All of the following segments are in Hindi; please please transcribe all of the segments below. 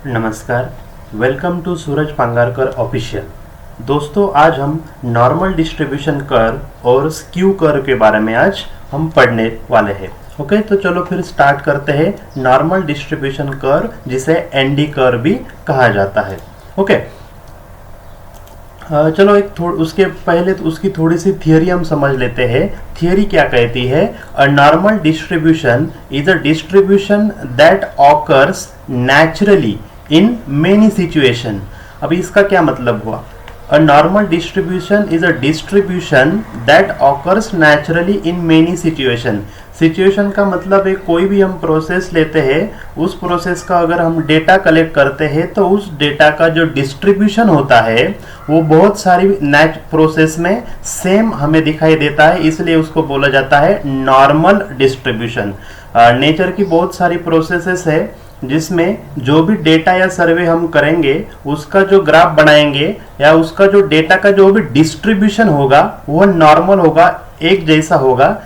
नमस्कार, welcome to Suraj Pangarkar official. दोस्तों, आज हम नॉर्मल डिस्ट्रीब्यूशन कर्व और स्क्यू कर्व के बारे में आज हम पढ़ने वाले हैं। ओके, तो चलो फिर स्टार्ट करते हैं नॉर्मल डिस्ट्रीब्यूशन कर्व, जिसे एनडी कर्व भी कहा जाता है। ओके, चलो उसके पहले तो उसकी थोड़ी सी थियरी हम समझ लेते हैं। थियरी क्या कहती है? A normal distribution is a distribution that occurs naturally in many situation. अभी इसका क्या मतलब हुआ? A normal distribution is a distribution that occurs naturally in many situation. Situation का मतलब है कोई भी हम प्रोसेस लेते हैं, उस प्रोसेस का अगर हम डेटा कलेक्ट करते हैं तो उस डेटा का जो डिस्ट्रीब्यूशन होता है वो बहुत सारी प्रोसेस में सेम हमें दिखाई देता है, इसलिए उसको बोला जाता है नॉर्मल डिस्ट्रीब्यूशन। नेचर की बहुत सारी प्रोसेसेस है जिसमें जो भी डेटा या सर्वे हम करेंगे उसका जो ग्राफ बनाएंगे या उसका जो डेटा का जो भी डिस्ट्रीब्यूशन होगा वह नॉर्मल होगा, एक जैसा होगा,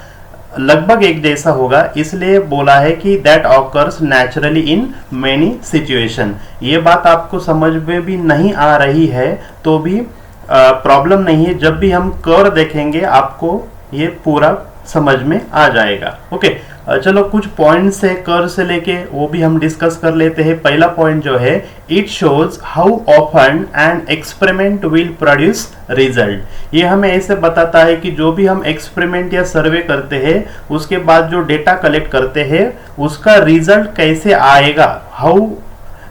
लगभग एक जैसा होगा। इसलिए बोला है कि that occurs naturally in many situation. ये बात आपको समझ में भी नहीं आ रही है तो भी प्रॉब्लम नहीं है, जब भी हम कर्व देखेंगे आपको ये पूरा समझ में आ जाएगा। ओके, चलो कुछ पॉइंट्स है कर्व से लेके वो भी हम डिस्कस कर लेते हैं। पहला पॉइंट जो है, it shows how often an experiment will produce result. ये हमें ऐसे बताता है कि जो भी हम एक्सपेरिमेंट या सर्वे करते हैं उसके बाद जो डेटा कलेक्ट करते हैं उसका रिजल्ट कैसे आएगा। How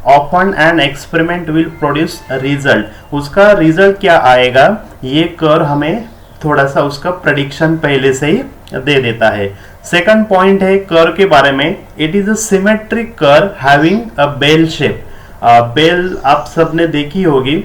often an experiment will produce result, उसका रिजल्ट क्या आएगा, ये कर्व हमें थोड़ा सा उसका प्रेडिक्शन पहले से ही दे देता है। सेकंड पॉइंट है कर्व के बारे में, it is a symmetric curve having a bell shape. Bell आप सबने देखी होगी,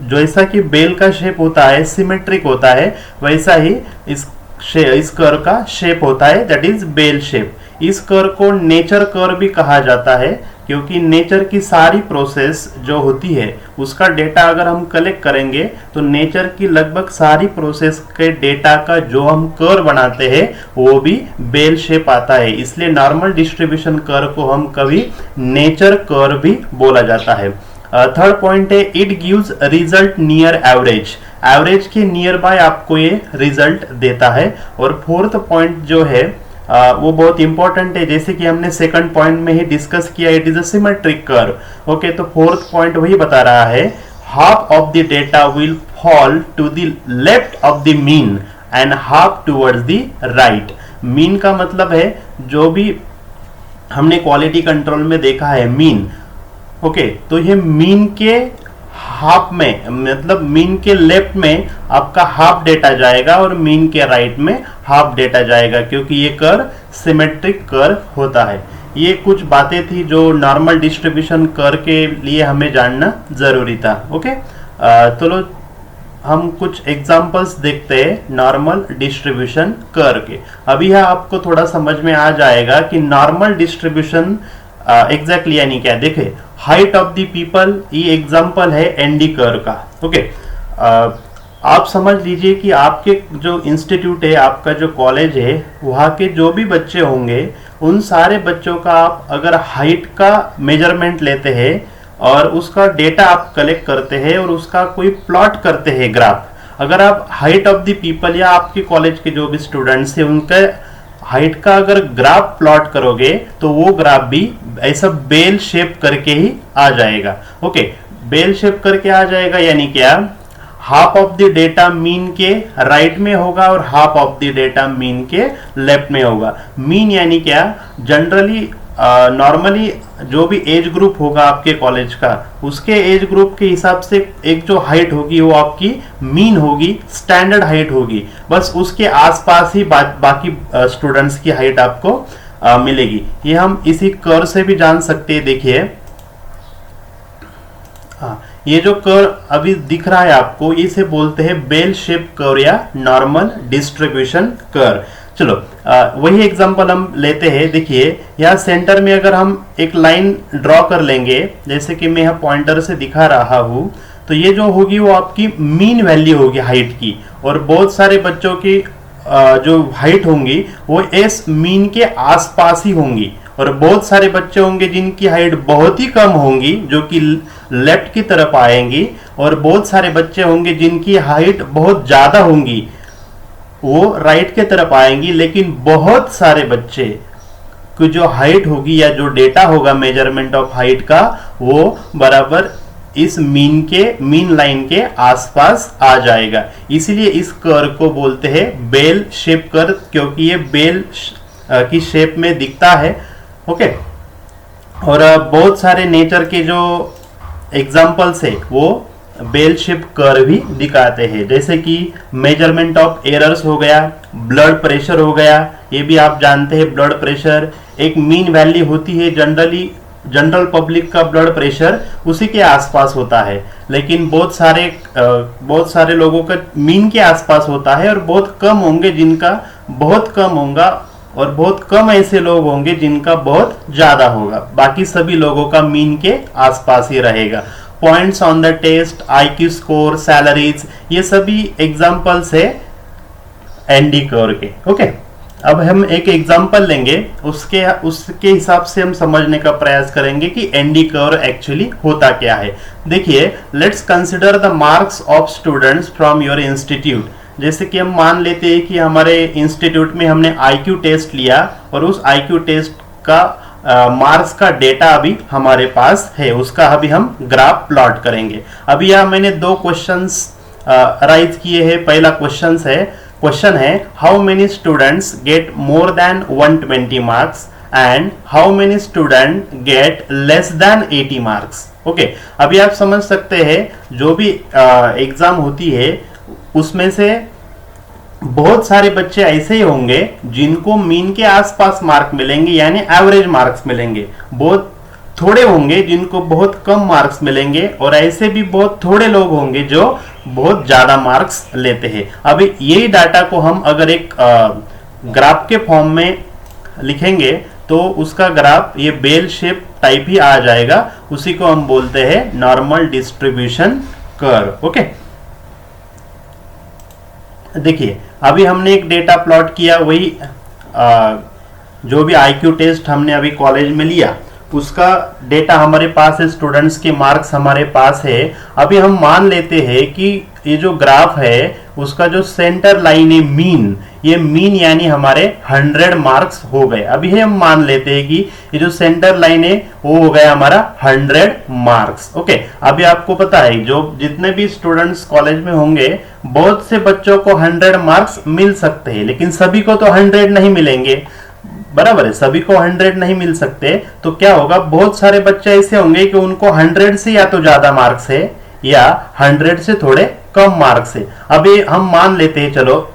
जैसा कि बेल का शेप होता है सिमेट्रिक होता है, वैसा ही इस कर्व का शेप होता है, दैट इज बेल शेप। इस कर्व को नेचर कर्व भी कहा जाता है क्योंकि नेचर की सारी प्रोसेस जो होती है उसका डेटा अगर हम कलेक्ट करेंगे तो नेचर की लगभग सारी प्रोसेस के डेटा का जो हम कर्व बनाते हैं वो भी बेल शेप आता है। इसलिए नॉर्मल डिस्ट्रीब्यूशन कर्व को हम कभी नेचर कर्व भी बोला जाता है। थर्ड पॉइंट है, it gives result near average. Average के नियर बाय आपको ये रिजल्ट देता है। और फोर्थ पॉइंट जो है वो बहुत इंपॉर्टेंट है, जैसे कि हमने सेकंड पॉइंट में ही डिस्कस किया, it is a symmetric curve. Okay, तो फोर्थ पॉइंट वही बता रहा है, half of the data will fall to the left of the mean and half towards the right. Mean का मतलब है जो भी हमने क्वालिटी कंट्रोल में देखा है मीन। ओके, तो ये मीन के हाफ में, मतलब मीन के लेफ्ट में आपका हाफ डेटा जाएगा और मीन के राइट में हाफ डेटा जाएगा, क्योंकि ये कर्व सिमेट्रिक कर्व होता है। ये कुछ बातें थी जो नॉर्मल डिस्ट्रीब्यूशन कर्व के लिए हमें जानना जरूरी था। ओके, तो हम कुछ एग्जांपल्स देखते हैं नॉर्मल डिस्ट्रीब्यूशन कर्व के। अभी यह आपको थोड़ा समझ में आ जाएगा कि नॉर्मल डिस्ट्रीब्यूशन एग्जैक्टली यानी क्या। देखे, हाइट ऑफ द पीपल, ये एग्जांपल है एनडी कर्व का। ओके, आप समझ लीजिए कि आपके जो इंस्टीट्यूट है, आपका जो कॉलेज है, वहाँ के जो भी बच्चे होंगे उन सारे बच्चों का आप अगर हाइट का मेजरमेंट लेते हैं और उसका डेटा आप कलेक्ट करते हैं और उसका कोई प्लॉट करते हैं ग्राफ, अगर आप हाइट ऑफ द पीपल या आपके कॉलेज के जो भी स्टूडेंट्स हैं उनका हाइट का अगर ग्राफ प्लॉट करोगे तो वो ग्राफ भी ऐसा बेल शेप करके ही आ जाएगा। ओके, बेल शेप करके आ जाएगा यानी क्या, half of the data mean के राइट में होगा और half of the data mean के लेफ्ट में होगा। मीन यानी क्या, जनरली नॉर्मली जो भी एज ग्रुप होगा आपके कॉलेज का, उसके एज ग्रुप के हिसाब से एक जो हाइट होगी वो आपकी मीन होगी, स्टैंडर्ड हाइट होगी। बस उसके आसपास ही बाकी स्टूडेंट्स की हाइट आपको मिलेगी। ये हम इसी कर्व से भी जान सकते हैं। देखिए, हाँ, ये जो कर्व अभी दिख रहा है आपको, इसे बोलते हैं बेल शेप कर्व या नॉर्मल डिस्ट्रीब्यूशन कर्व। चलो वही एग्जांपल हम लेते हैं। देखिए, यहाँ सेंटर में अगर हम एक लाइन ड्रॉ कर लेंगे, जैसे कि मैं यहाँ पॉइंटर से दिखा रहा हूँ, तो ये जो होगी वो आपकी मीन वैल्यू होगी हाइट की, और बहुत सारे बच्चों की जो हाइट होंगी वो इस मीन के आसपास ही होंगी। और बहुत सारे बच्चे होंगे जिनकी हाइट बहुत ही कम होंगी जो कि लेफ्ट की तरफ आएंगी, और बहुत सारे बच्चे होंगे जिनकी हाइट बहुत ज्यादा होंगी वो राइट के तरफ आएंगी। लेकिन बहुत सारे बच्चे की जो हाइट होगी या जो डेटा होगा मेजरमेंट ऑफ हाइट का वो बराबर इस मीन लाइन के आसपास आ जाएगा। इसीलिए इस कर्व को बोलते हैं बेल शेप कर्व, क्योंकि ये बेल की शेप में दिखता है। ओके, और बहुत सारे नेचर के जो एग्जांपल्स है वो बेल शेप कर्व भी दिखाते हैं, जैसे कि मेजरमेंट ऑफ एरर्स हो गया, ब्लड प्रेशर हो गया। ये भी आप जानते हैं ब्लड प्रेशर एक मीन वैल्यू होती है, जनरल पब्लिक का ब्लड प्रेशर उसी के आसपास होता है, लेकिन बहुत सारे लोगों का मीन के आसपास होता है, और बहुत कम होंगे जिनका बहुत कम होगा, और बहुत कम ऐसे लोग होंगे जिनका बहुत ज्यादा होगा। बाकी सभी लोगों का मीन के आसपास ही रहेगा। Points on the test, IQ score, salaries, ये सभी एग्जांपल्स है एनडी कर्व के। ओके, अब हम एक एग्जांपल लेंगे, उसके हिसाब से हम समझने का प्रयास करेंगे कि एनडी कर्व एक्चुअली होता क्या है। देखिए, let's consider the marks of students from your institute. जैसे कि हम मान लेते हैं कि हमारे इंस्टीट्यूट में हमने IQ टेस्ट लिया और उस IQ टेस्ट का मार्क्स का डेटा अभी हमारे पास है, उसका अभी हम ग्राफ प्लॉट करेंगे। अभी यहाँ मैंने दो क्वेश्चंस राइज किए हैं। पहला क्वेश्चन है how many students get more than 120 marks and how many student get less than 80 marks. Okay, अभी आप समझ सकते हैं जो भी एग्जाम होती है उसमें से बहुत सारे बच्चे ऐसे ही होंगे जिनको मीन के आसपास मार्क मिलेंगे, यानी एवरेज मार्क्स मिलेंगे। बहुत थोड़े होंगे जिनको बहुत कम मार्क्स मिलेंगे, और ऐसे भी बहुत थोड़े लोग होंगे जो बहुत ज्यादा मार्क्स लेते हैं। अभी यही डाटा को हम अगर एक ग्राफ के फॉर्म में लिखेंगे तो उसका ग्राफ ये बेल शेप टाइप ही आ जाएगा। उसी को हम बोलते हैं नॉर्मल डिस्ट्रीब्यूशन कर्व। ओके, देखिए अभी हमने एक डेटा प्लॉट किया, वही जो भी IQ टेस्ट हमने अभी कॉलेज में लिया उसका डेटा हमारे पास है, स्टूडेंट्स के मार्क्स हमारे पास है। अभी हम मान लेते हैं कि ये जो ग्राफ है उसका जो सेंटर लाइन है मीन, ये मीन यानी हमारे 100 मार्क्स हो गए। अभी हम मान लेते हैं कि ये जो सेंटर लाइन है वो हो गया हमारा 100 मार्क्स। ओके, अभी आपको पता है जो जितने भी स्टूडेंट्स कॉलेज में होंगे बहुत से बच्चों को 100 मार्क्स मिल सकते हैं, लेकिन सभी को तो 100 नहीं मिलेंगे, बराबर है, सभी को 100 नहीं मिल सकते। तो क्या होगा, बहुत सारे बच्चे ऐसे होंगे कि उनको 100 से या तो ज्यादा मार्क्स है या 100 से थोड़े कम मार्क्स है। अभी हम मान लेते हैं, चलो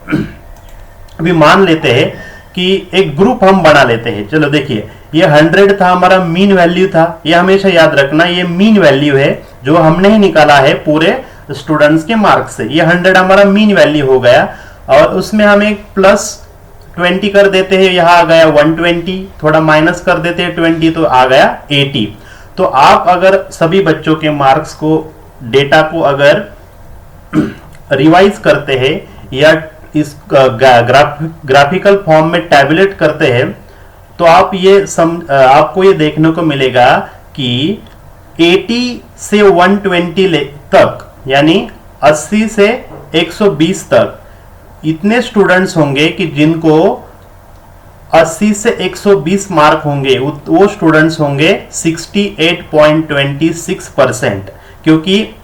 अभी मान लेते हैं कि एक ग्रुप हम बना लेते हैं। चलो देखिए, ये 100 था हमारा मीन वैल्यू था, ये हमेशा याद रखना ये मीन वैल्यू है जो हमने ही निकाला है पूरे स्टूडेंट्स के मार्क्स से। ये 100 हमारा मीन वैल्यू हो गया, और उसमें हम एक +20 कर देते हैं, यहाँ आ गया 120, थोड़ा माइनस कर देते हैं 20 तो आ गया 80। तो आप अगर सभी बच्चों के मार्क्स को डेटा को अगर रिवाइज करते हैं या इस ग्राफिकल फॉर्म में टैबुलेट करते हैं तो आप आपको ये देखने को मिलेगा कि 80 से 120 तक यानी 80 से 120 तक इतने स्टूडेंट्स होंगे कि जिनको 80 से 120 मार्क होंगे, वो स्टूडेंट्स होंगे 68.26%। क्योंकि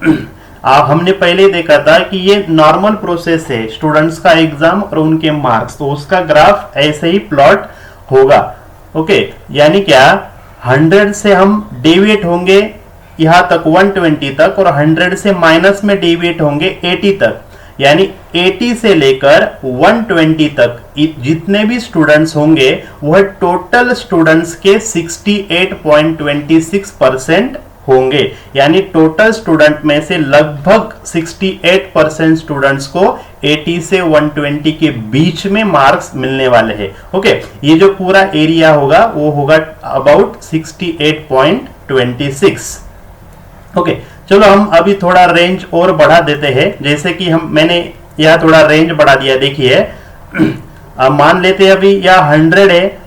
हमने पहले देखा था कि ये नॉर्मल प्रोसेस है स्टूडेंट्स का एग्जाम और उनके मार्क्स, तो उसका ग्राफ ऐसे ही प्लॉट होगा। ओके, यानी क्या 100 से हम डेविएट होंगे यहां तक 120 तक, और 100 से माइनस में डेविएट होंगे 80 तक, यानी 80 से लेकर 120 तक जितने भी स्टूडेंट्स होंगे वह टोटल स्टूडेंट्स के 68.26% होंगे। यानी टोटल स्टूडेंट में से लगभग 68% स्टूडेंट्स को 80 से 120 के बीच में मार्क्स मिलने वाले हैं। ओके, ये जो पूरा एरिया होगा वो होगा अबाउट 68.26। ओके, चलो हम अभी थोड़ा रेंज और बढ़ा देते हैं। जैसे कि मैंने यह थोड़ा रेंज बढ़ा दिया। देखिए मान लेते हैं अभी यह 100 है,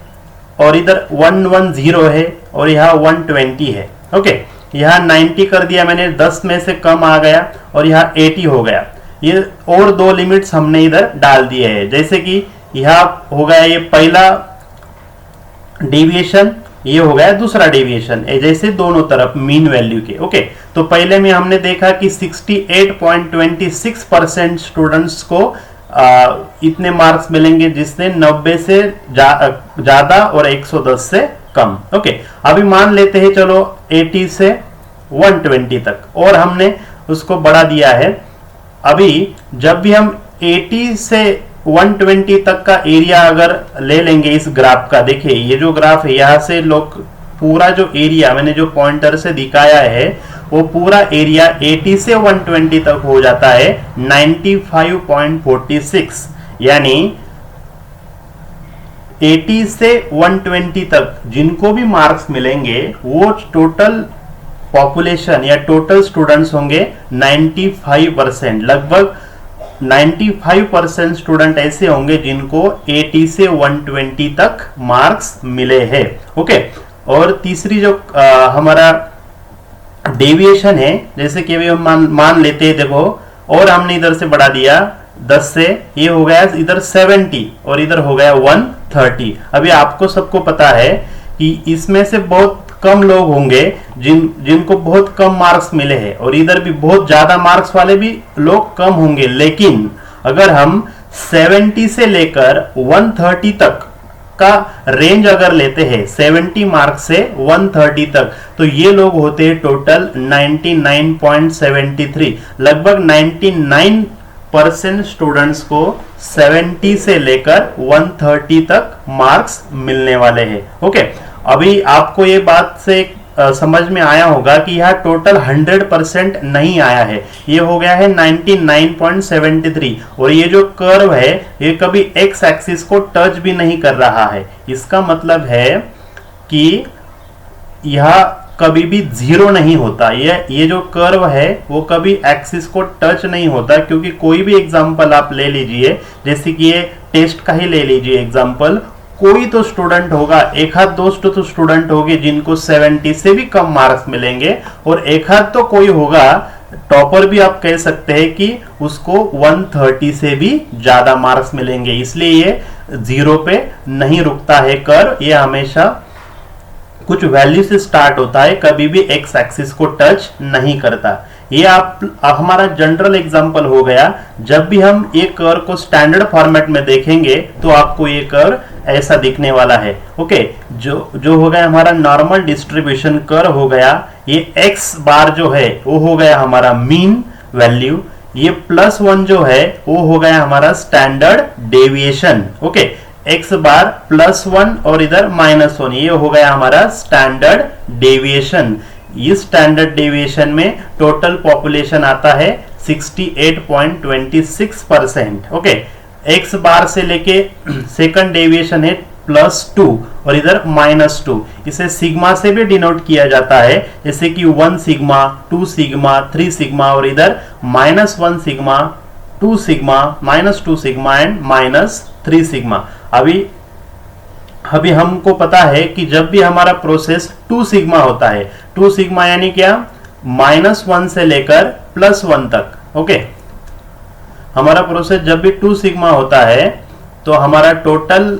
और इधर 110 है और यहाँ 120 है। ओके, यहाँ 90 कर दिया मैंने, 10 में से कम आ गया और यहाँ 80 हो गया। ये और दो लिमिट्स हमने इधर डाल दिए हैं, जैसे कि यहाँ हो गया ये पहला डेविएशन, ये हो गया दूसरा डेविएशन, जैसे दोनों तरफ मीन वैल्यू के। ओके, तो पहले में हमने देखा कि 68.26% स्टूडेंट्स को इतने मार्क्स मिलेंगे जिसने 90 से ज्यादा और 110 से कम। ओके, अभी मान लेते हैं चलो 80 से 120 तक, और हमने उसको बढ़ा दिया है। अभी जब भी हम 80 से 120 तक का एरिया अगर ले लेंगे इस ग्राफ का, देखिए ये जो ग्राफ है यहाँ से लोग पूरा जो एरिया मैंने जो पॉइंटर से दिखाया है वो पूरा एरिया 80 से 120 तक हो जाता है 95.46, यानी 80 से 120 तक जिनको भी मार्क्स मिलेंगे वो टोटल पॉपुलेशन या टोटल स्टूडेंट्स होंगे 95%। लगभग 95% स्टूडेंट ऐसे होंगे जिनको 80 से 120 तक मार्क्स मिले हैं। ओके, और तीसरी जो हमारा डेविएशन है, जैसे कि अभी हम मान लेते हैं, देखो और हमने इधर से बढ़ा दिया 10 से, ये हो गया इधर 70 और इधर हो गया 130। अभी आपको सबको पता है कि इसमें से बहुत कम लोग होंगे जिनको बहुत कम मार्क्स मिले हैं, और इधर भी बहुत ज्यादा मार्क्स वाले भी लोग कम होंगे। लेकिन अगर हम 70 से लेकर 130 तक का रेंज अगर लेते हैं, 70 मार्क्स से 130 तक, तो ये लोग होते हैं टोटल 99.73। लगभग 99% स्टूडेंट्स को 70 से लेकर 130 तक मार्क्स मिलने वाले हैं। ओके, अभी आपको ये बात से समझ में आया होगा कि यह टोटल 100% नहीं आया है, ये हो गया है 99.73, और ये जो कर्व है ये कभी एक्स एक्सिस को टच भी नहीं कर रहा है। इसका मतलब है कि यह कभी भी जीरो नहीं होता। ये जो कर्व है वो कभी एक्सिस को टच नहीं होता, क्योंकि कोई भी एग्जांपल आप ले लीजिए, जैसे कि ये टेस्ट का ही ले लीजिए एग्जांपल, कोई तो स्टूडेंट होगा, एक हाथ दो तो स्टूडेंट होंगे जिनको 70 से भी कम मार्क्स मिलेंगे, और एक हाथ तो कोई होगा, टॉपर भी आप कह सकते हैं कि उसको 130 से भी ज्यादा मार्क्स मिलेंगे। इसलिए ये जीरो पे नहीं रुकता है कर्व, ये हमेशा कुछ वैल्यू से स्टार्ट होता है, कभी भी एक्स एक्सिस को टच नहीं करता। ये आप हमारा जनरल एग्जांपल हो गया। जब भी हम ये कर्व को स्टैंडर्ड फॉर्मेट में देखेंगे तो आपको ये कर्व ऐसा दिखने वाला है। ओके, जो हो गया हमारा नॉर्मल डिस्ट्रीब्यूशन कर्व हो गया, ये एक्स बार जो है वो हो गया हमारा मीन वैल्यू, ये +1 जो है वो हो गया हमारा स्टैंडर्ड डेविएशन। ओके, एक्स बार +1 और इधर -1, ये हो गया हमारा स्टैंडर्ड डेविएशन। इस स्टैंडर्ड डेविएशन में टोटल पॉपुलेशन आता है 68.26%। ओके, एक्स बार से लेके सेकंड डेविएशन है +2 और इधर -2, इसे सिग्मा से भी डिनोट किया जाता है, जैसे कि 1 सिग्मा, 2 सिग्मा, 3 सिग्मा, और इधर -1 sigma, 2 sigma, -2 sigma and -3 sigma. अभी हमको पता है कि जब भी हमारा प्रोसेस 2 सिग्मा होता है, 2 सिग्मा यानी क्या, -1 से लेकर +1 तक। ओके, हमारा प्रोसेस जब भी 2 सिग्मा होता है तो हमारा टोटल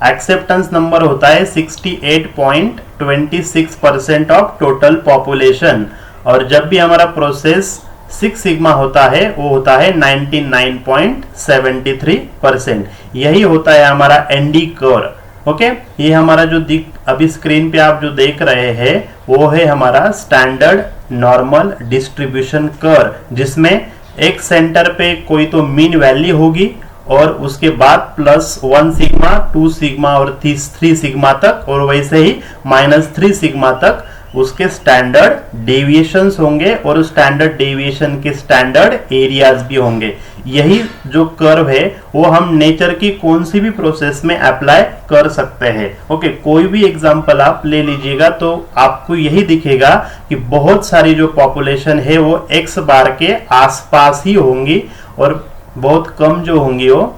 एक्सेप्टेंस नंबर होता है 68.26% ऑफ टोटल पॉपुलेशन, और जब भी हमारा प्रोसेस 6 सिग्मा होता है वो होता है 99.73%। यही होता है हमारा एनडी कर्व। ओके, ये हमारा जो अभी स्क्रीन पे आप जो देख रहे हैं वो है हमारा स्टैंडर्ड नॉर्मल डिस्ट्रीब्यूशन कर्व, जिसमें एक सेंटर पे कोई तो मीन वैल्यू होगी और उसके बाद +1 सिग्मा, 2 सिग्मा और 3 सिग्मा तक, और वैसे ही -3 सिग्मा तक उसके स्टैंडर्ड डेविएशंस होंगे, और उस स्टैंडर्ड डेविएशन के स्टैंडर्ड एरियाज भी होंगे। यही जो कर्व है वो हम नेचर की कौन सी भी प्रोसेस में अप्लाई कर सकते हैं। ओके, कोई भी एग्जांपल आप ले लीजिएगा तो आपको यही दिखेगा कि बहुत सारी जो पॉपुलेशन है वो एक्स बार के आसपास ही होंगी, और बहुत कम जो होंगी वो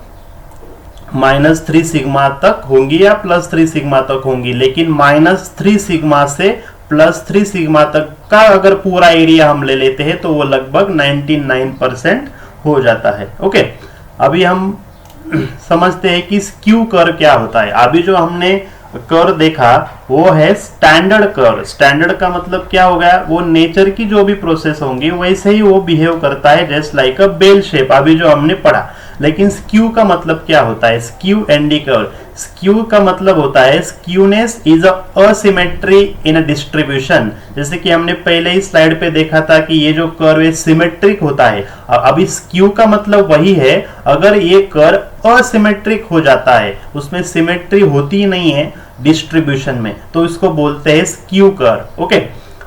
-3 सिग्मा तक होंगी या +3 सिग्मा तक होंगी, लेकिन -3 सिग्मा से +3 सिग्मा तक का अगर पूरा एरिया हम ले लेते हैं तो वो लगभग 99% हो जाता है। ओके, अभी हम समझते हैं कि स्क्यू कर्व क्या होता है। अभी जो हमने कर्व देखा वो है स्टैंडर्ड कर्व। स्टैंडर्ड का मतलब क्या हो गया, वो नेचर की जो भी प्रोसेस होंगी वैसे ही वो बिहेव करता है, just like a bell shape, अभी जो हमने पढ़ा। लेकिन स्क्यू का मतलब क्या होता है, स्क्यू एंडी कर्व। स्क्यू का मतलब होता है skewness is asymmetry in a distribution. जैसे कि हमने पहले ही स्लाइड पे देखा था कि ये जो कर्व है सिमेट्रिक होता है। अभी स्क्यू का मतलब वही है, अगर ये कर्व असिमेट्रिक हो जाता है, उसमें सिमेट्री होती नहीं है डिस्ट्रीब्यूशन में, तो इसको बोलते हैं स्क्यू कर्व। ओके,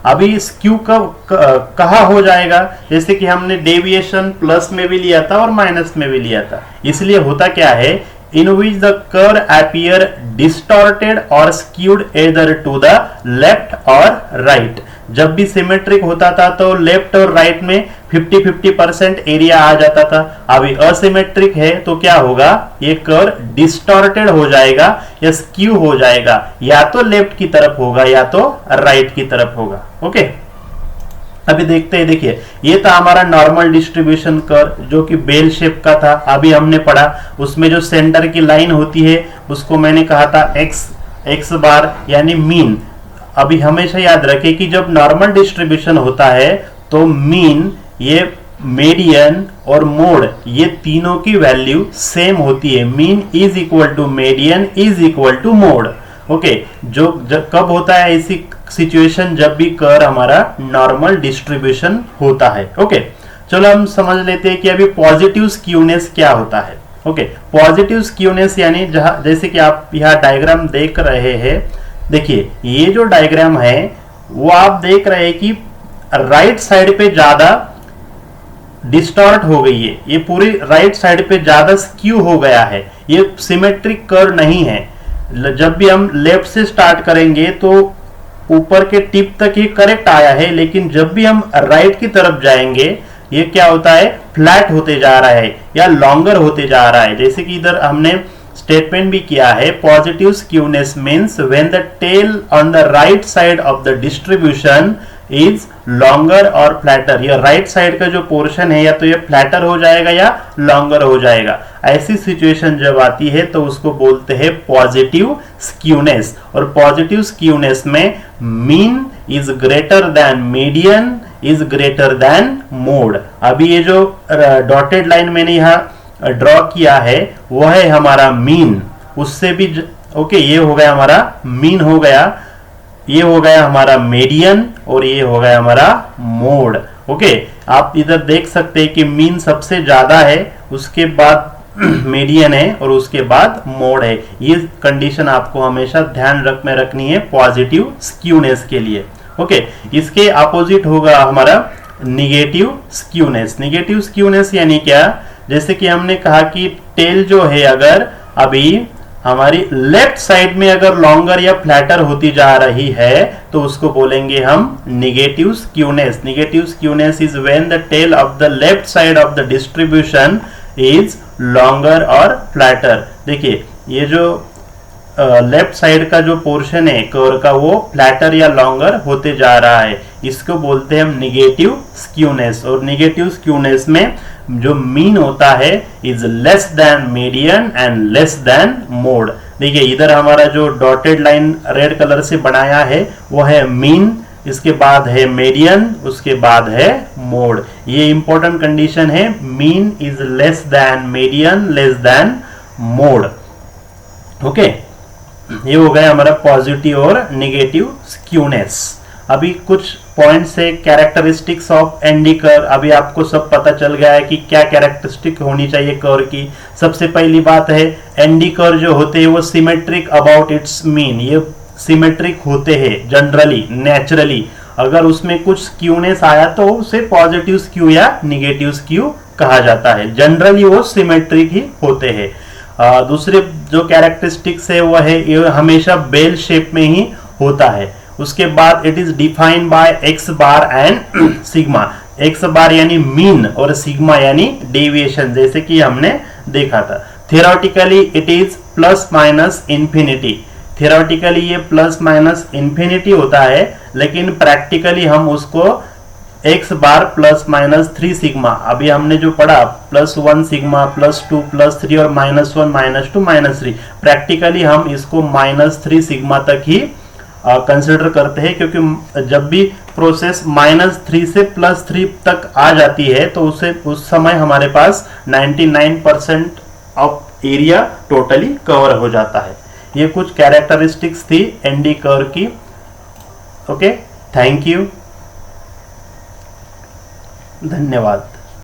अभी स्क्यू कहाँ हो जाएगा, जैसे कि हमने डेविएशन प्लस में भी लिया था और माइनस में भी लिया था। इसलिए होता क्या है, in which the curve appear distorted और skewed either to the left और राइट। जब भी सिमेट्रिक होता था तो लेफ्ट और राइट में 50-50% एरिया आ जाता था। अभी असिमेट्रिक है तो क्या होगा, ये कर्व डिस्टॉर्टेड हो जाएगा या स्क्यू हो जाएगा, या तो लेफ्ट की तरफ होगा या तो राइट की तरफ होगा। ओके, अभी देखते हैं। देखिए, ये था हमारा नॉर्मल डिस्ट्रीब्यूशन कर्व जो कि बेल शेप का था, अभी हमने पढ़ा। उसमें जो सेंटर की लाइन होती है उसको मैंने कहा था एक्स बार यानी मीन। अभी हमेशा याद रखें कि जब नॉर्मल डिस्ट्रीब्यूशन होता है तो मीन, ये मीडियन और मोड, ये तीनों की वैल्यू सेम होती है। Mean is equal to median is equal to mode. Okay, जो कब होता है ऐसी सिचुएशन, जब भी कर्व हमारा नॉर्मल डिस्ट्रीब्यूशन होता है। ओके, चलो हम समझ लेते हैं कि अभी पॉजिटिव स्क्यूनेस क्या होता है। ओके, पॉजिटिव स्क्यूनेस यानी जैसे कि आप यहाँ डायग्राम देख रहे हैं, देखिए ये जो डायग्राम है वो आप देख रहे हैं कि राइट साइड पे ज्यादा डिस्टॉर्ट हो गई है, ये पूरी राइट साइड पे ज्यादा स्क्यू हो गया है, ये सिमेट्रिक कर्व नहीं है। जब भी हम लेफ्ट से स्टार्ट करेंगे तो ऊपर के टिप तक ये करेक्ट आया है, लेकिन जब भी हम राइट की तरफ जाएंगे ये क्या होता है, फ्लैट होते जा रहा है या लॉन्गर होते जा रहा है। जैसे कि इधर हमने स्टेटमेंट भी किया है, positive skewness means when the tail on the right side of the distribution is longer और फ्लैटर। ये राइट साइड का जो पोर्शन है या तो ये फ्लैटर हो जाएगा या लॉन्गर हो जाएगा। ऐसी सिचुएशन जब आती है तो उसको बोलते हैं पॉजिटिव स्क्यूनेस। और पॉजिटिव स्क्यूनेस में mean is greater than median is greater than mode. अभी ये जो डॉटेड लाइन मैंने यहाँ ड्रॉ किया है वो है हमारा मीन, उससे भी ओके, ये हो गया हमारा मीन हो गया, ये हो गया हमारा मीडियन और ये हो गया हमारा मोड। ओके, आप इधर देख सकते हैं कि मीन सबसे ज्यादा है, उसके बाद मीडियन है और उसके बाद मोड है। ये कंडीशन आपको हमेशा ध्यान में रखनी है पॉजिटिव स्क्यूनेस के लिए। ओके, इसके अपोजिट होगा हमारा निगेटिव स्क्यूनेस। निगेटिव स्क्यूनेस यानी क्या, जैसे कि हमने कहा कि टेल जो है अगर अभी हमारी लेफ्ट साइड में अगर लॉन्गर या फ्लैटर होती जा रही है तो उसको बोलेंगे हम negative skewness. Negative skewness is when the tail of the left side of the distribution is longer और फ्लैटर। देखिए ये जो लेफ्ट साइड का जो पोर्शन है कर्व का वो फ्लैटर या लॉन्गर होते जा रहा है, इसको बोलते हैं हम निगेटिव स्क्यूनेस। और निगेटिव स्क्यूनेस में जो मीन होता है is less than median and less than mode. देखिए इधर हमारा जो डॉटेड लाइन रेड कलर से बनाया है वो है मीन, इसके बाद है मीडियन, उसके बाद है मोड। ये इंपॉर्टेंट कंडीशन है, mean is less than median less than mode. Okay, ये हो गया हमारा पॉजिटिव और निगेटिव स्क्यूनेस। अभी कुछ पॉइंट्स है कैरेक्टरिस्टिक्स ऑफ एनडी कर्व। अभी आपको सब पता चल गया है कि क्या कैरेक्टरिस्टिक होनी चाहिए कर्व की। सबसे पहली बात है एनडी कर्व जो होते हैं वो सिमेट्रिक अबाउट इट्स मीन, ये सिमेट्रिक होते हैं जनरली नेचुरली। अगर उसमें कुछ स्क्यूनेस आया तो उसे पॉजिटिव स्क्यू या निगेटिव स्क्यू कहा जाता है, जनरली वो सिमेट्रिक ही होते हैं। दूसरे जो कैरेक्टरिस्टिक्स है वो है ये हमेशा बेल शेप में ही होता है। उसके बाद it is defined by X bar and sigma. X bar यानी मीन और सिग्मा यानी डेविएशन, जैसे कि हमने देखा था। Theoretically it is plus minus infinity. Theoretically ये प्लस माइनस इंफिनिटी होता है, लेकिन प्रैक्टिकली हम उसको x बार प्लस माइनस 3 सिग्मा, अभी हमने जो पढ़ा +1 सिग्मा +2 +3 और -1 -2 -3, प्रैक्टिकली हम इसको -3 सिग्मा तक ही कंसिडर करते हैं, क्योंकि जब भी प्रोसेस -3 से +3 तक आ जाती है तो उस समय हमारे पास 99% ऑफ एरिया टोटली कवर हो जाता है। ये कुछ कैरेक्टरिस्टिक्स थी एनडी कर्व की। ओके, थैंक यू, धन्यवाद।